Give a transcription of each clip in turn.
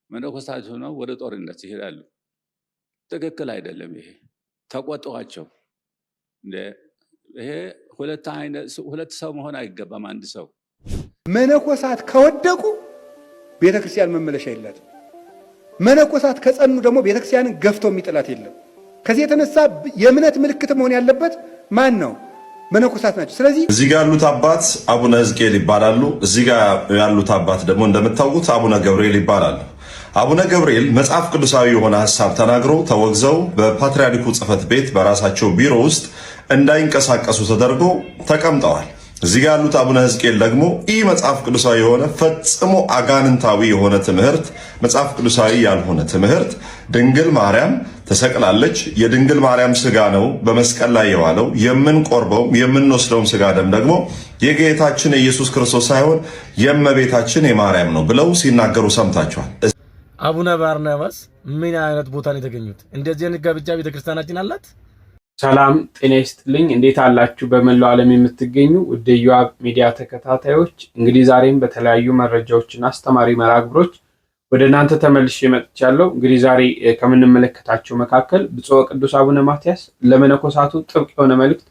መነኮሳት ሆነው ወደ ጦርነት ይሄዳሉ። ትክክል አይደለም። ይሄ ተቆጥቷቸው ይሄ ሁለት ሰው መሆን አይገባም። አንድ ሰው መነኮሳት ከወደቁ ቤተክርስቲያን መመለሻ የላትም። መነኮሳት ከጸኑ ደግሞ ቤተክርስቲያንን ገፍቶ የሚጥላት የለም። ከዚህ የተነሳ የእምነት ምልክት መሆን ያለበት ማን ነው? መነኮሳት ናቸው። ስለዚህ እዚህ ጋር ያሉት አባት አቡነ ሕዝቅኤል ይባላሉ። እዚህ ጋር ያሉት አባት ደግሞ እንደምታውቁት አቡነ ገብርኤል ይባላሉ። አቡነ ገብርኤል መጽሐፍ ቅዱሳዊ የሆነ ሐሳብ ተናግሮ ተወግዘው በፓትርያርኩ ጽሕፈት ቤት በራሳቸው ቢሮ ውስጥ እንዳይንቀሳቀሱ ተደርጎ ተቀምጠዋል። እዚህ ጋር ያሉት አቡነ ሕዝቅኤል ደግሞ ይህ መጽሐፍ ቅዱሳዊ የሆነ ፈጽሞ አጋንንታዊ የሆነ ትምህርት፣ መጽሐፍ ቅዱሳዊ ያልሆነ ትምህርት፣ ድንግል ማርያም ተሰቅላለች፣ የድንግል ማርያም ስጋ ነው በመስቀል ላይ የዋለው፣ የምንቆርበውም የምንወስደውም ስጋ ደም ደግሞ የጌታችን የኢየሱስ ክርስቶስ ሳይሆን የእመቤታችን የማርያም ነው ብለው ሲናገሩ ሰምታችኋል። አቡነ ባርናባስ ምን አይነት ቦታ ነው የተገኙት? እንደዚህ አይነት ጋብቻ ቤተክርስቲያናችን አላት? ሰላም ጤና ይስጥልኝ። እንዴት አላችሁ? በመላው ዓለም የምትገኙ ወደ ዮአብ ሚዲያ ተከታታዮች፣ እንግዲህ ዛሬም በተለያዩ መረጃዎችና አስተማሪ መራግብሮች ወደ እናንተ ተመልሼ መጥቻለሁ። እንግዲህ ዛሬ ከምንመለከታቸው መካከል ብፁዕ ቅዱስ አቡነ ማትያስ ለመነኮሳቱ ጥብቅ የሆነ መልእክት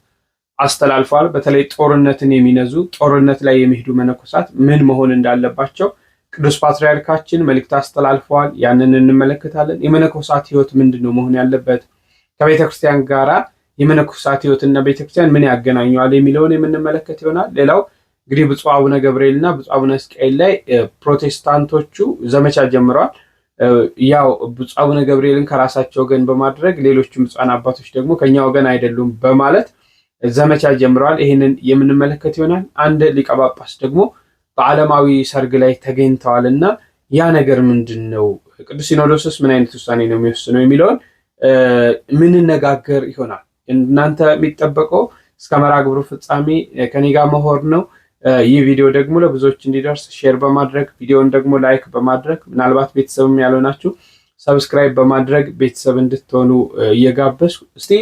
አስተላልፈዋል። በተለይ ጦርነትን የሚነዙ ጦርነት ላይ የሚሄዱ መነኮሳት ምን መሆን እንዳለባቸው ቅዱስ ፓትርያርካችን መልእክት አስተላልፈዋል። ያንን እንመለከታለን። የመነኮሳት ሕይወት ምንድነው መሆን ያለበት? ከቤተክርስቲያን ጋራ የመነኮሳት ሕይወትና ቤተክርስቲያን ምን ያገናኘዋል የሚለውን የምንመለከት ይሆናል። ሌላው እንግዲህ ብፁዕ አቡነ ገብርኤልና ብፁዕ አቡነ ሕዝቅኤል ላይ ፕሮቴስታንቶቹ ዘመቻ ጀምረዋል። ያው ብፁዕ አቡነ ገብርኤልን ከራሳቸው ወገን በማድረግ ሌሎችም ብፁዓን አባቶች ደግሞ ከኛ ወገን አይደሉም በማለት ዘመቻ ጀምረዋል። ይህንን የምንመለከት ይሆናል። አንድ ሊቀ ጳጳስ ደግሞ በዓለማዊ ሰርግ ላይ ተገኝተዋልና ያ ነገር ምንድነው? ቅዱስ ሲኖዶስስ ምን አይነት ውሳኔ ነው የሚወስነው የሚለውን ምንነጋገር ይሆናል። እናንተ የሚጠበቀው እስከ መርሐ ግብሩ ፍጻሜ ከኔ ጋር መሆን ነው። ይህ ቪዲዮ ደግሞ ለብዙዎች እንዲደርስ ሼር በማድረግ ቪዲዮውን ደግሞ ላይክ በማድረግ ምናልባት ቤተሰብም ያልሆናችሁ ሰብስክራይብ በማድረግ ቤተሰብ እንድትሆኑ እየጋበዝኩ እስቲ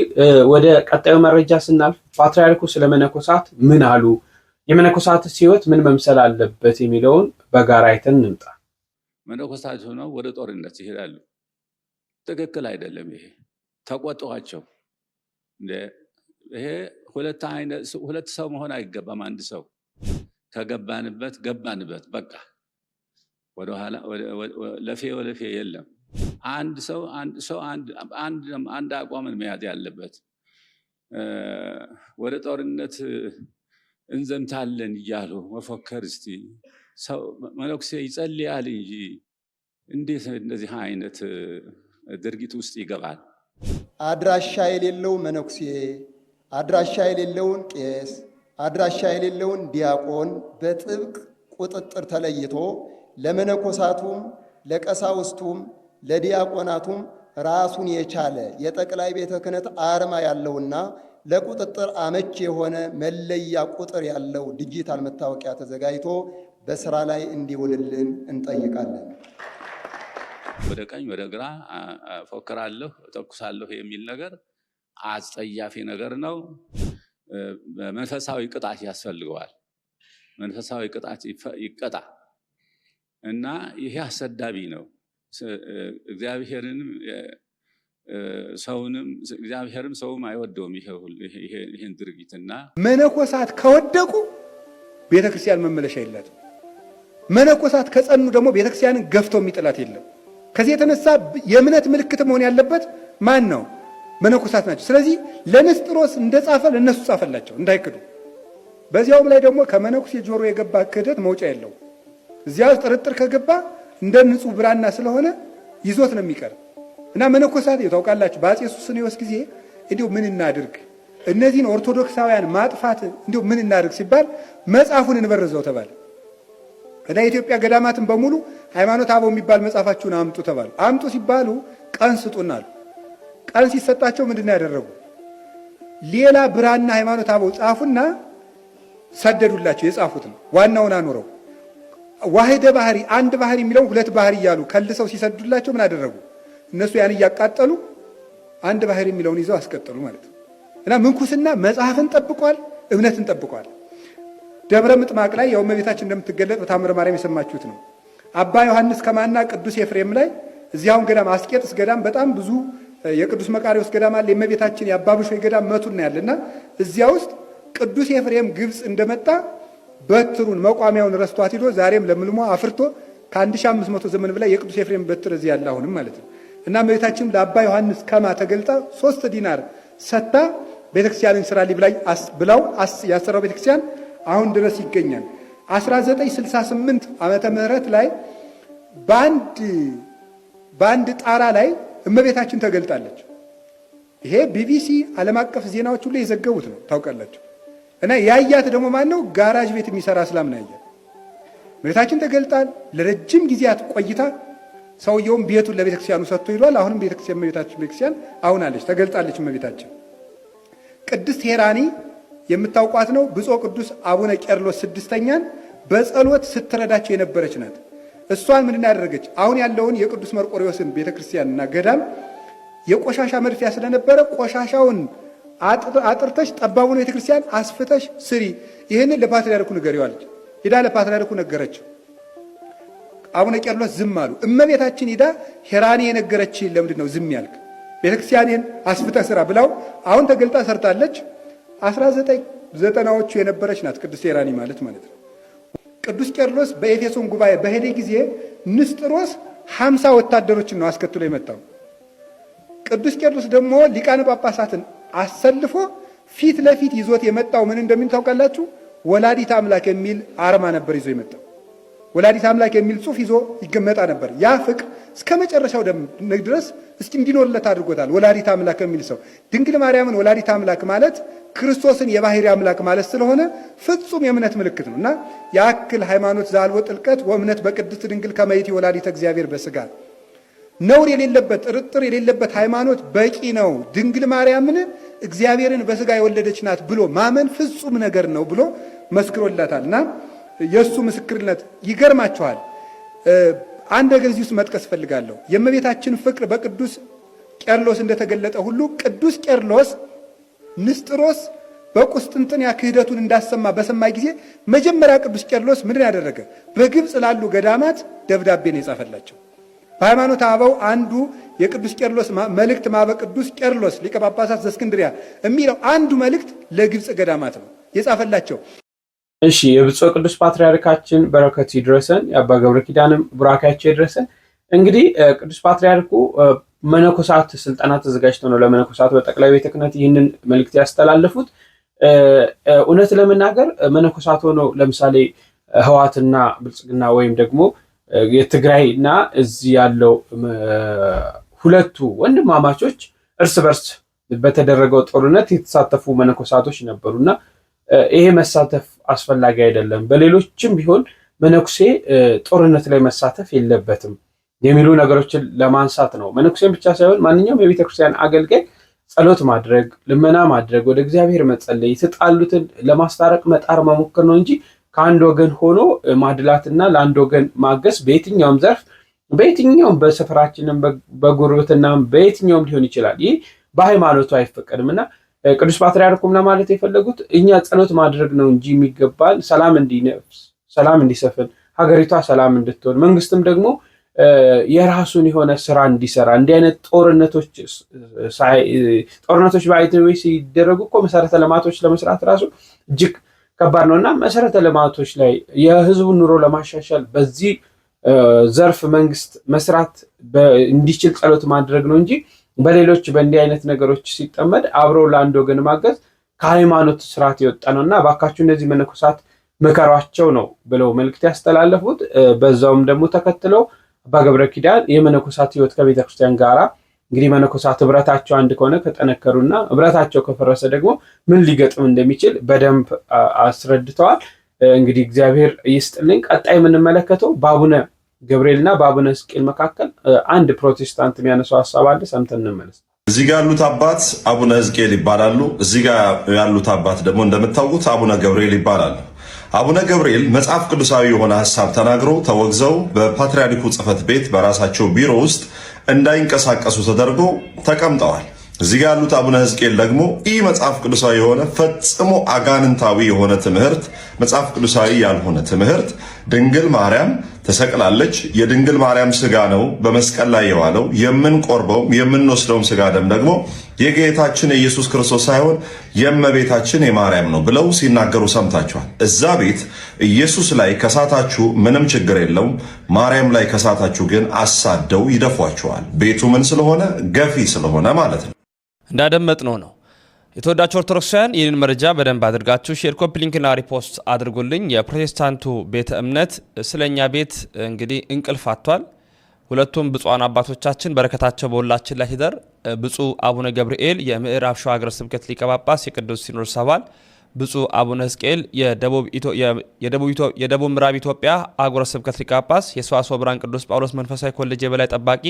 ወደ ቀጣዩ መረጃ ስናልፍ ፓትርያርኩ ስለ መነኮሳት ምን አሉ፣ የመነኮሳት ሕይወት ምን መምሰል አለበት የሚለውን በጋራ አይተን እንምጣ። መነኮሳት ሆነው ወደ ጦርነት ይሄዳሉ። ትክክል አይደለም። ይሄ ተቆጥቷቸው ይሄ ሁለት ሰው መሆን አይገባም። አንድ ሰው ከገባንበት ገባንበት፣ በቃ ወደኋላ ለፌ ወለፌ የለም። አንድ ሰው አንድ አቋምን መያዝ ያለበት። ወደ ጦርነት እንዘምታለን እያሉ መፎከር እስቲ ሰው መነኩሴ ይጸልያል እንጂ እንዴት እንደዚህ አይነት ድርጊት ውስጥ ይገባል? አድራሻ የሌለው መነኩሴ፣ አድራሻ የሌለውን ቄስ፣ አድራሻ የሌለውን ዲያቆን በጥብቅ ቁጥጥር ተለይቶ ለመነኮሳቱም ለቀሳውስቱም ለዲያቆናቱም ራሱን የቻለ የጠቅላይ ቤተ ክህነት አርማ ያለውና ለቁጥጥር አመች የሆነ መለያ ቁጥር ያለው ዲጂታል መታወቂያ ተዘጋጅቶ በስራ ላይ እንዲውልልን እንጠይቃለን። ወደ ቀኝ ወደ ግራ ፎክራለሁ ተኩሳለሁ የሚል ነገር አጸያፊ ነገር ነው። መንፈሳዊ ቅጣት ያስፈልገዋል። መንፈሳዊ ቅጣት ይቀጣ እና ይሄ አሰዳቢ ነው። እግዚአብሔርንም ሰውም አይወደውም ይሄን ድርጊትና መነኮሳት ከወደቁ ቤተክርስቲያን መመለሻ የላትም። መነኮሳት ከጸኑ ደግሞ ቤተክርስቲያንን ገፍቶ የሚጥላት የለም። ከዚህ የተነሳ የእምነት ምልክት መሆን ያለበት ማን ነው? መነኮሳት ናቸው። ስለዚህ ለንስጥሮስ እንደጻፈ ለነሱ ጻፈላቸው እንዳይክዱ። በዚያውም ላይ ደግሞ ከመነኩሴ ጆሮ የገባ ክህደት መውጫ የለው። እዚያ ጥርጥር ከገባ እንደ ንጹህ ብራና ስለሆነ ይዞት ነው የሚቀር እና መነኮሳት ታውቃላችሁ፣ በአፄ ሱስንዮስ ጊዜ እንዲሁ ምን እናድርግ እነዚህን ኦርቶዶክሳውያን ማጥፋት እንዲሁ ምን እናድርግ ሲባል መጽሐፉን እንበርዘው ተባለ እና የኢትዮጵያ ገዳማትን በሙሉ ሃይማኖተ አበው የሚባል መጽሐፋችሁን አምጡ ተባሉ። አምጡ ሲባሉ ቀን ስጡናል። ቀን ሲሰጣቸው ምንድን ነው ያደረጉ? ሌላ ብራና ሃይማኖተ አበው ጻፉና ሰደዱላቸው። የጻፉት ነው ዋናውን አኖረው። ዋህደ ባህሪ አንድ ባህሪ የሚለው ሁለት ባህሪ እያሉ ከልሰው ሲሰዱላቸው ምን አደረጉ? እነሱ ያን እያቃጠሉ አንድ ባህሪ የሚለውን ይዘው አስቀጠሉ ማለት ነው። እና ምንኩስና መጽሐፍን ጠብቋል፣ እምነትን ጠብቋል። ደብረ ምጥማቅ ላይ ያው እመቤታችን እንደምትገለጥ በታምረ ማርያም የሰማችሁት ነው። አባ ዮሐንስ ከማና ቅዱስ ኤፍሬም ላይ እዚያውን ገዳም አስቄጥስ ገዳም በጣም ብዙ የቅዱስ መቃርዮስ ገዳም አለ። የእመቤታችን የአባብሾይ ገዳም መቱን ያለና እዚያ ውስጥ ቅዱስ ኤፍሬም ግብፅ እንደመጣ በትሩን መቋሚያውን ረስቷት ሂዶ ዛሬም ለምልሞ አፍርቶ ከ1500 ዘመን በላይ የቅዱስ ኤፍሬም በትር እዚህ ያለ አሁንም ማለት ነው። እና እመቤታችን ለአባ ዮሐንስ ከማ ተገልጣ 3 ዲናር ሰጥታ ቤተክርስቲያንን ስራ ብላው ያሰራው ቤተክርስቲያን አሁን ድረስ ይገኛል። 1968 ዓመተ ምህረት ላይ በአንድ ጣራ ላይ እመቤታችን ተገልጣለች። ይሄ ቢቢሲ ዓለም አቀፍ ዜናዎች ሁሉ የዘገቡት ነው ታውቃላችሁ። እና ያያት ደግሞ ማን ነው? ጋራጅ ቤት የሚሰራ እስላም ነው ያያት። እመቤታችን ተገልጣል። ለረጅም ጊዜያት ቆይታ ሰውየውም ቤቱን ለቤተክርስቲያኑ ሰጥቶ ይሏል። አሁንም ቤተክርስቲያን እመቤታችን ቤተክርስቲያን አሁን አለች፣ ተገልጣለች እመቤታችን። ቅድስት ሄራኒ የምታውቋት ነው። ብፁዕ ቅዱስ አቡነ ቄርሎስ ስድስተኛን በጸሎት ስትረዳቸው የነበረች ናት። እሷን ምንድን ያደረገች? አሁን ያለውን የቅዱስ መርቆሬዎስን ቤተክርስቲያንና ገዳም የቆሻሻ መድፊያ ስለነበረ ቆሻሻውን አጥርተሽ ጠባቡን ቤተክርስቲያን አስፍተሽ ስሪ፣ ይህንን ለፓትርያርኩ ንገሪው አለች። ሄዳ ለፓትርያርኩ ነገረችው። አቡነ ቄርሎስ ዝም አሉ። እመቤታችን ሄዳ ሄራኒ የነገረች ለምንድን ነው ዝም ያልክ? ቤተክርስቲያንን አስፍተህ ስራ ብላው አሁን ተገልጣ ሰርታለች። 1990ዎቹ የነበረች ናት ቅዱስ ሄራኒ ማለት ነው። ቅዱስ ቄርሎስ በኤፌሶን ጉባኤ በሄደ ጊዜ ንስጥሮስ 50 ወታደሮችን ነው አስከትሎ የመጣው። ቅዱስ ቄርሎስ ደግሞ ሊቃነ ጳጳሳትን አሰልፎ ፊት ለፊት ይዞት የመጣው ምን እንደሚል ታውቃላችሁ? ወላዲት አምላክ የሚል አርማ ነበር ይዞ የመጣው። ወላዲት አምላክ የሚል ጽሑፍ ይዞ ይገመጣ ነበር። ያ ፍቅር እስከ መጨረሻው ድረስ እስኪ እንዲኖርለት አድርጎታል። ወላዲት አምላክ የሚል ሰው ድንግል ማርያምን ወላዲት አምላክ ማለት ክርስቶስን የባህሪ አምላክ ማለት ስለሆነ ፍጹም የእምነት ምልክት ነው እና የአክል ሃይማኖት ዛልቦ ጥልቀት ወእምነት በቅድስት ድንግል ከመይእቲ ወላዲተ እግዚአብሔር በሥጋ ነውር የሌለበት ጥርጥር የሌለበት ሃይማኖት በቂ ነው። ድንግል ማርያምን እግዚአብሔርን በሥጋ የወለደች ናት ብሎ ማመን ፍጹም ነገር ነው ብሎ መስክሮላታል። እና የእሱ ምስክርነት ይገርማችኋል። አንድ ነገር እዚህ ውስጥ መጥቀስ ፈልጋለሁ። የእመቤታችን ፍቅር በቅዱስ ቄርሎስ እንደተገለጠ ሁሉ ቅዱስ ቄርሎስ ንስጥሮስ በቁስጥንጥንያ ክህደቱን እንዳሰማ በሰማ ጊዜ መጀመሪያ ቅዱስ ቄርሎስ ምንድን ያደረገ? በግብፅ ላሉ ገዳማት ደብዳቤ ነው የጻፈላቸው። በሃይማኖት አበው አንዱ የቅዱስ ቄርሎስ መልእክት ማበ ቅዱስ ቄርሎስ ሊቀ ጳጳሳት ዘእስክንድርያ የሚለው አንዱ መልእክት ለግብፅ ገዳማት ነው የጻፈላቸው። እሺ፣ የብፁዕ ቅዱስ ፓትርያርካችን በረከት ይድረሰን፣ የአባ ገብረ ኪዳንም ቡራካቸው ይድረሰን። እንግዲህ ቅዱስ ፓትርያርኩ መነኮሳት ስልጠና ተዘጋጅተው ነው ለመነኮሳት በጠቅላይ ቤተ ክህነት ይህንን መልእክት ያስተላለፉት። እውነት ለመናገር መነኮሳት ሆነው ለምሳሌ ህዋትና ብልጽግና ወይም ደግሞ የትግራይና እዚህ ያለው ሁለቱ ወንድማማቾች እርስ በርስ በተደረገው ጦርነት የተሳተፉ መነኮሳቶች ነበሩና ይሄ መሳተፍ አስፈላጊ አይደለም፣ በሌሎችም ቢሆን መነኩሴ ጦርነት ላይ መሳተፍ የለበትም የሚሉ ነገሮችን ለማንሳት ነው። መነኩሴን ብቻ ሳይሆን ማንኛውም የቤተክርስቲያን አገልጋይ ጸሎት ማድረግ፣ ልመና ማድረግ፣ ወደ እግዚአብሔር መጸለይ፣ የተጣሉትን ለማስታረቅ መጣር መሞከር ነው እንጂ ከአንድ ወገን ሆኖ ማድላትና ለአንድ ወገን ማገስ በየትኛውም ዘርፍ በየትኛውም በሰፈራችንም በጉርብትናም በየትኛውም ሊሆን ይችላል። ይህ በሃይማኖቱ አይፈቀድም እና ቅዱስ ፓትርያርኩም ለማለት የፈለጉት እኛ ጸሎት ማድረግ ነው እንጂ የሚገባል ሰላም እንዲሰፍን፣ ሀገሪቷ ሰላም እንድትሆን፣ መንግስትም ደግሞ የራሱን የሆነ ስራ እንዲሰራ እንዲህ አይነት ጦርነቶች በአይተዌ ሲደረጉ እኮ መሰረተ ልማቶች ለመስራት ራሱ እጅግ ከባድ ነው እና መሰረተ ልማቶች ላይ የህዝቡን ኑሮ ለማሻሻል በዚህ ዘርፍ መንግስት መስራት እንዲችል ጸሎት ማድረግ ነው እንጂ በሌሎች በእንዲህ አይነት ነገሮች ሲጠመድ አብረው ለአንድ ወገን ማገዝ ከሃይማኖት ስርዓት የወጣ ነው እና እባካችሁ እነዚህ መነኮሳት ምከሯቸው ነው ብለው መልእክት ያስተላለፉት። በዛውም ደግሞ ተከትለው አባ ገብረ ኪዳን የመነኮሳት ህይወት ከቤተክርስቲያን ጋራ እንግዲህ መነኮሳት ህብረታቸው አንድ ከሆነ ከጠነከሩና ህብረታቸው ከፈረሰ ደግሞ ምን ሊገጥም እንደሚችል በደንብ አስረድተዋል። እንግዲህ እግዚአብሔር ይስጥልኝ። ቀጣይ የምንመለከተው በአቡነ ገብርኤልና በአቡነ ሕዝቅኤል መካከል አንድ ፕሮቴስታንት የሚያነሳው ሀሳብ አለ። ሰምተን እንመለስ። እዚህ ጋር ያሉት አባት አቡነ ሕዝቅኤል ይባላሉ። እዚህ ጋር ያሉት አባት ደግሞ እንደምታውቁት አቡነ ገብርኤል ይባላሉ። አቡነ ገብርኤል መጽሐፍ ቅዱሳዊ የሆነ ሀሳብ ተናግሮ ተወግዘው በፓትርያርኩ ጽሕፈት ቤት በራሳቸው ቢሮ ውስጥ እንዳይንቀሳቀሱ ተደርጎ ተቀምጠዋል። እዚህ ጋር ያሉት አቡነ ሕዝቅኤል ደግሞ ይህ መጽሐፍ ቅዱሳዊ የሆነ ፈጽሞ አጋንንታዊ የሆነ ትምህርት፣ መጽሐፍ ቅዱሳዊ ያልሆነ ትምህርት ድንግል ማርያም ተሰቅላለች። የድንግል ማርያም ስጋ ነው በመስቀል ላይ የዋለው። የምንቆርበው የምንወስደውም ስጋ ደም ደግሞ የጌታችን የኢየሱስ ክርስቶስ ሳይሆን የእመቤታችን የማርያም ነው ብለው ሲናገሩ ሰምታችኋል። እዛ ቤት ኢየሱስ ላይ ከሳታችሁ ምንም ችግር የለውም። ማርያም ላይ ከሳታችሁ ግን አሳደው ይደፏችኋል። ቤቱ ምን ስለሆነ? ገፊ ስለሆነ ማለት ነው። እንዳደመጥነው ነው። የተወዳችሁ ኦርቶዶክሳውያን ይህንን መረጃ በደንብ አድርጋችሁ ሼር፣ ኮፒ ሊንክና ሪፖስት አድርጉልኝ። የፕሮቴስታንቱ ቤተ እምነት ስለኛ ቤት እንግዲህ እንቅልፍ አጥቷል። ሁለቱም ብፁዓን አባቶቻችን በረከታቸው በሁላችን ላይ ይደር። ብፁዕ አቡነ ገብርኤል የምዕራብ ሸዋ ሀገረ ስብከት ሊቀ ጳጳስ የቅዱስ ሲኖዶስ አባል፣ ብፁዕ አቡነ ሕዝቅኤል የደቡብ ምዕራብ ኢትዮጵያ አህጉረ ስብከት ሊቀ ጳጳስ፣ የሰዋስወ ብርሃን ቅዱስ ጳውሎስ መንፈሳዊ ኮሌጅ የበላይ ጠባቂ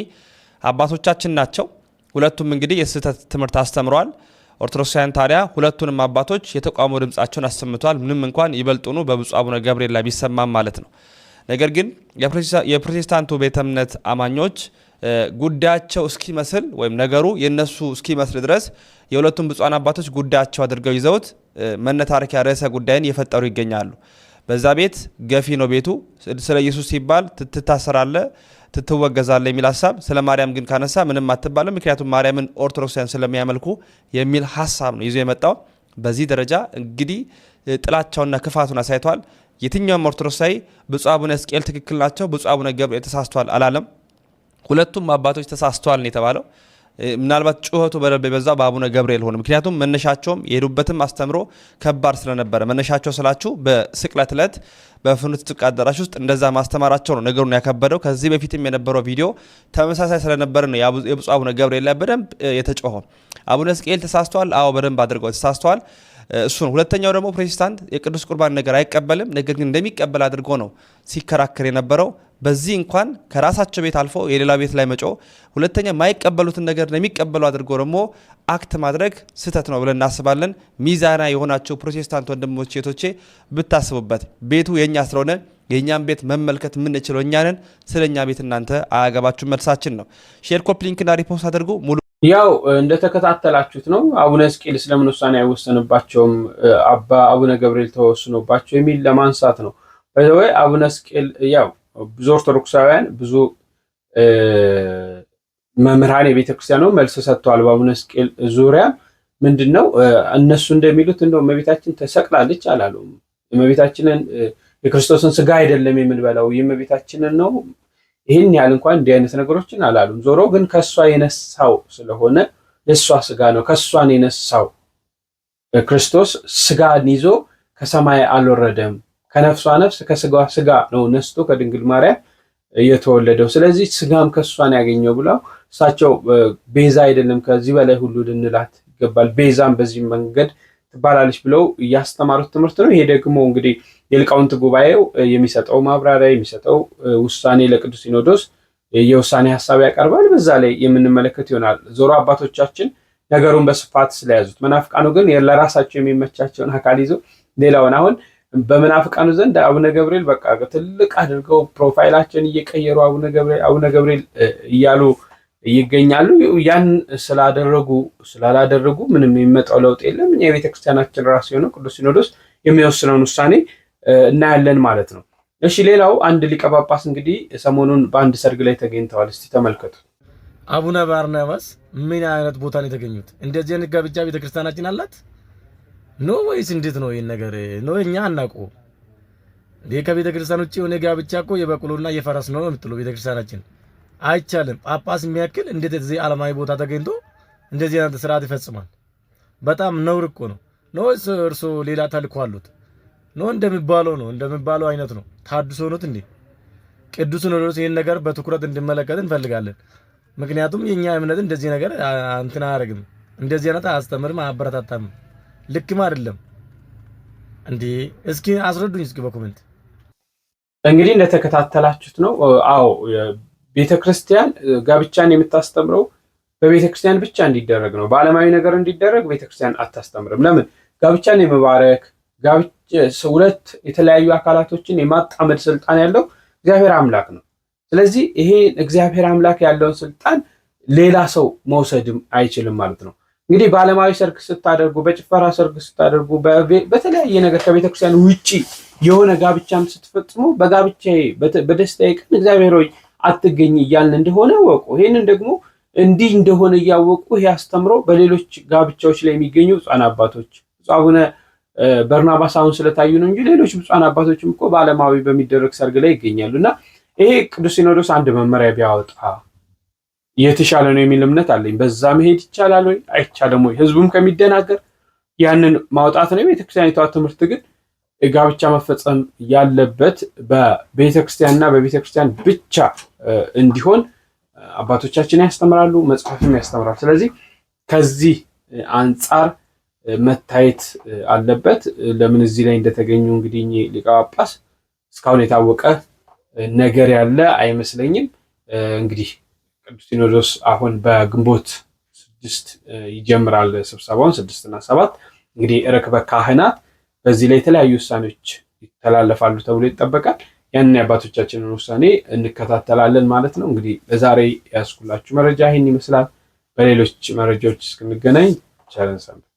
አባቶቻችን ናቸው። ሁለቱም እንግዲህ የስህተት ትምህርት አስተምረዋል። ኦርቶዶክሳውያን ታዲያ ሁለቱንም አባቶች የተቃውሞ ድምጻቸውን አሰምተዋል። ምንም እንኳን ይበልጡኑ በብፁዕ አቡነ ገብርኤል ላይ ቢሰማም ማለት ነው። ነገር ግን የፕሮቴስታንቱ ቤተ እምነት አማኞች ጉዳያቸው እስኪመስል ወይም ነገሩ የነሱ እስኪመስል ድረስ የሁለቱም ብፁዓን አባቶች ጉዳያቸው አድርገው ይዘውት መነታረኪያ ርዕሰ ጉዳይን እየፈጠሩ ይገኛሉ። በዛ ቤት ገፊ ነው ቤቱ። ስለ ኢየሱስ ሲባል ትታሰራለ፣ ትትወገዛለ የሚል ሀሳብ፣ ስለ ማርያም ግን ካነሳ ምንም አትባልም፣ ምክንያቱም ማርያምን ኦርቶዶክሳውያን ስለሚያመልኩ የሚል ሀሳብ ነው ይዞ የመጣው። በዚህ ደረጃ እንግዲህ ጥላቻውና ክፋቱን አሳይቷል። የትኛውም ኦርቶዶክሳዊ ብፁዕ አቡነ ሕዝቅኤል ትክክል ናቸው፣ ብፁዕ አቡነ ገብርኤል ተሳስተዋል አላለም። ሁለቱም አባቶች ተሳስተዋል ነው የተባለው። ምናልባት ጩኸቱ በደንብ የበዛው በአቡነ ገብርኤል ሆነ። ምክንያቱም መነሻቸውም የሄዱበትም አስተምሮ ከባድ ስለነበረ፣ መነሻቸው ስላችሁ በስቅለት ዕለት በፍኖተ ጽድቅ አዳራሽ ውስጥ እንደዛ ማስተማራቸው ነው ነገሩን ያከበደው። ከዚህ በፊትም የነበረው ቪዲዮ ተመሳሳይ ስለነበረ ነው የብፁዕ አቡነ ገብርኤል ላይ በደንብ የተጮኸው። አቡነ ሕዝቅኤል ተሳስተዋል፣ አዎ በደንብ አድርገው ተሳስተዋል። እሱን ሁለተኛው ደግሞ ፕሮቴስታንት የቅዱስ ቁርባን ነገር አይቀበልም፣ ነገር ግን እንደሚቀበል አድርጎ ነው ሲከራከር የነበረው። በዚህ እንኳን ከራሳቸው ቤት አልፎ የሌላ ቤት ላይ መጮ፣ ሁለተኛ የማይቀበሉትን ነገር እንደሚቀበሉ አድርጎ ደግሞ አክት ማድረግ ስህተት ነው ብለን እናስባለን። ሚዛና የሆናቸው ፕሮቴስታንት ወንድሞቼ እህቶቼ ብታስቡበት። ቤቱ የኛ ስለሆነ የኛን ቤት መመልከት የምንችለው እኛ ነን። ስለኛ ቤት እናንተ አያገባችሁ መልሳችን ነው። ሼር፣ ኮፒ ሊንክና ሪፖስት አድርጉ። ሙሉ ያው እንደተከታተላችሁት ነው። አቡነ ሕዝቅኤል ስለምን ውሳኔ አይወሰንባቸውም አቡነ ገብርኤል ተወስኖባቸው የሚል ለማንሳት ነው። ወይ አቡነ ሕዝቅኤል ያው ብዙ ኦርቶዶክሳውያን ብዙ መምህራን የቤተክርስቲያኑ መልስ ሰጥተዋል። በአቡነ ሕዝቅኤል ዙሪያ ምንድነው እነሱ እንደሚሉት እንደው እመቤታችን ተሰቅላለች አላሉም። እመቤታችንን የክርስቶስን ስጋ አይደለም የምንበላው የእመቤታችንን ነው። ይህን ያህል እንኳን እንዲህ አይነት ነገሮችን አላሉም። ዞሮ ግን ከሷ የነሳው ስለሆነ የሷ ስጋ ነው። ከሷን የነሳው ክርስቶስ ስጋን ይዞ ከሰማይ አልወረደም። ከነፍሷ ነፍስ ከስጋዋ ስጋ ነው ነስቶ ከድንግል ማርያም የተወለደው። ስለዚህ ስጋም ከሷን ያገኘው ብለው እሳቸው ቤዛ አይደለም ከዚህ በላይ ሁሉ ልንላት ይገባል፣ ቤዛም በዚህ መንገድ ትባላለች ብለው ያስተማሩት ትምህርት ነው። ይሄ ደግሞ እንግዲህ የሊቃውንት ጉባኤው የሚሰጠው ማብራሪያ የሚሰጠው ውሳኔ ለቅዱስ ሲኖዶስ የውሳኔ ሀሳብ ያቀርባል። በዛ ላይ የምንመለከት ይሆናል። ዞሮ አባቶቻችን ነገሩን በስፋት ስለያዙት፣ መናፍቃኑ ግን ለራሳቸው የሚመቻቸውን አካል ይዘው ሌላውን አሁን በመናፍቃኑ ዘንድ አቡነ ገብርኤል በቃ ትልቅ አድርገው ፕሮፋይላቸውን እየቀየሩ አቡነ ገብርኤል እያሉ ይገኛሉ። ያን ስላላደረጉ ምንም የሚመጣው ለውጥ የለም። እኛ የቤተክርስቲያናችን ራስ የሆነው ቅዱስ ሲኖዶስ የሚወስነውን ውሳኔ እናያለን ማለት ነው። እሺ፣ ሌላው አንድ ሊቀ ጳጳስ እንግዲህ ሰሞኑን በአንድ ሰርግ ላይ ተገኝተዋል። እስቲ ተመልከቱ። አቡነ ባርናባስ ምን አይነት ቦታ ነው የተገኙት? እንደዚህ አይነት ጋብቻ ቤተክርስቲያናችን አላት ነው ወይስ እንዴት ነው? ይሄን ነገር ነው እኛ አናውቀው። ከቤተክርስቲያን ውጪ የሆነ ጋብቻ እኮ የበቅሎና የፈረስ ነው የምትለው ቤተክርስቲያናችን። አይቻልም። ጳጳስ የሚያክል እንዴት እዚህ ዓለማዊ ቦታ ተገኝቶ እንደዚህ አይነት ስርዓት ይፈጽማል? በጣም ነውር እኮ ነው። ነው እርሶ ሌላ ተልእኮ አሉት ነው እንደሚባለው አይነት ነው። ታድሶ ነው እንዴ? ቅዱስ ሲኖዶስ ይሄን ነገር በትኩረት እንድመለከት እንፈልጋለን። ምክንያቱም የኛ እምነት እንደዚህ ነገር እንትን አያደርግም፣ እንደዚህ አይነት አያስተምርም፣ አያበረታታም፣ ልክም አይደለም እንዴ። እስኪ አስረዱኝ እስኪ በኮሜንት። እንግዲህ እንደተከታተላችሁት ነው። አዎ ቤተክርስቲያን ጋብቻን የምታስተምረው በቤተክርስቲያን ብቻ እንዲደረግ ነው። በዓለማዊ ነገር እንዲደረግ ቤተክርስቲያን አታስተምርም። ለምን? ጋብቻን የመባረክ ሁለት የተለያዩ አካላቶችን የማጣመድ ስልጣን ያለው እግዚአብሔር አምላክ ነው። ስለዚህ ይሄ እግዚአብሔር አምላክ ያለውን ስልጣን ሌላ ሰው መውሰድም አይችልም ማለት ነው። እንግዲህ በዓለማዊ ሰርግ ስታደርጉ፣ በጭፈራ ሰርግ ስታደርጉ፣ በተለያየ ነገር ከቤተክርስቲያን ውጪ የሆነ ጋብቻም ስትፈጽሙ በጋብቻዬ በደስታዬ ቀን እግዚአብሔር ሆይ አትገኝ እያልን እንደሆነ ወቁ። ይሄንን ደግሞ እንዲህ እንደሆነ እያወቁ ይሄ አስተምሮ በሌሎች ጋብቻዎች ላይ የሚገኙ ብፁዓን አባቶች አቡነ በርናባስ አሁን ስለታዩ ነው እንጂ ሌሎች ብፁዓን አባቶችም እኮ በዓለማዊ በሚደረግ ሰርግ ላይ ይገኛሉና ይሄ ቅዱስ ሲኖዶስ አንድ መመሪያ ቢያወጣ የተሻለ ነው የሚል እምነት አለኝ። በዛ መሄድ ይቻላል ወይ አይቻልም ወይ? ህዝቡም ከሚደናገር ያንን ማውጣት ነው። የቤተክርስቲያኒቷ ትምህርት ግን ጋብቻ መፈጸም ያለበት በቤተክርስቲያንና በቤተክርስቲያን ብቻ እንዲሆን አባቶቻችን ያስተምራሉ፣ መጽሐፍም ያስተምራል። ስለዚህ ከዚህ አንጻር መታየት አለበት። ለምን እዚህ ላይ እንደተገኙ እንግዲህ ሊቀ ጳጳስ እስካሁን የታወቀ ነገር ያለ አይመስለኝም። እንግዲህ ቅዱስ ሲኖዶስ አሁን በግንቦት 6 ይጀምራል ስብሰባውን 6 እና 7 እንግዲህ ርክበ ካህናት በዚህ ላይ የተለያዩ ውሳኔዎች ይተላለፋሉ ተብሎ ይጠበቃል። ያንን የአባቶቻችንን ውሳኔ እንከታተላለን ማለት ነው። እንግዲህ ለዛሬ ያስኩላችሁ መረጃ ይህን ይመስላል። በሌሎች መረጃዎች እስክንገናኝ ቸር ሰንብቱ።